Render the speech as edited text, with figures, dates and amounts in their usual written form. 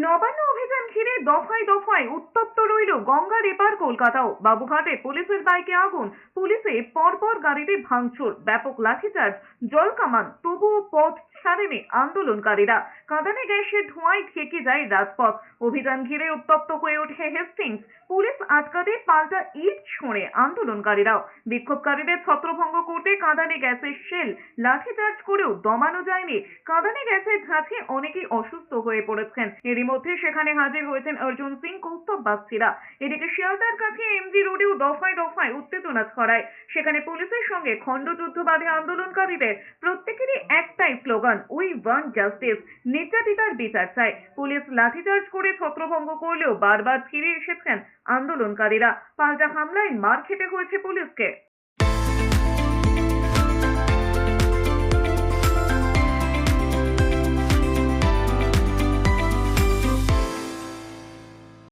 নবান্ন অভিযান ঘিরে দফায় দফায় উত্তপ্ত রইল গঙ্গার এপার কলকাতাও। বাবুঘাটে পুলিশের বাইকে আগুন, পুলিশে পরপর গাড়িতে ভাঙচুর, ব্যাপক লাঠিচার্জ, জল কামান, তবুও পথ ছাড়েনি আন্দোলনকারীরা। কাঁদানে গ্যাসের ধোঁয়ায় ঢেকে যায় রাজপথ। অভিযান ঘিরে উত্তপ্ত হয়ে ওঠে হেস্টিংস। পুলিশ আটকাতে পাল্টা ইট ছোঁড়ে আন্দোলনকারীরাও। বিক্ষোভকারীদের ছত্রভঙ্গ করতে কাঁদানে গ্যাসের শেল, লাঠিচার্জ করেও দমানো যায়নি। কাঁদানে গ্যাসের ঝাঁঝে অনেকেই অসুস্থ হয়ে পড়েছেন। এরই মধ্যে সেখানে হাজির হয়েছেন অর্জুন সিং, কৌস্তব বাগচিরা। এদিকে শিয়ালদার কাছে এমজি রোডেও দফায় দফায় উত্তেজনা ছড়ায়। সেখানে পুলিশের সঙ্গে খণ্ডযুদ্ধ বাঁধে আন্দোলনকারীদের। প্রত্যেকেরই একটাই স্লোগান, উই ওয়ান্ট জাস্টিস। নির্যাতিতার বিচার চাই। পুলিশ লাঠিচার্জ করে ছত্রভঙ্গ করলেও বারবার ফিরে এসেছেন আন্দোলনকারীরা। পাল্টা হামলায় মার খেতে হয়েছে পুলিশকে।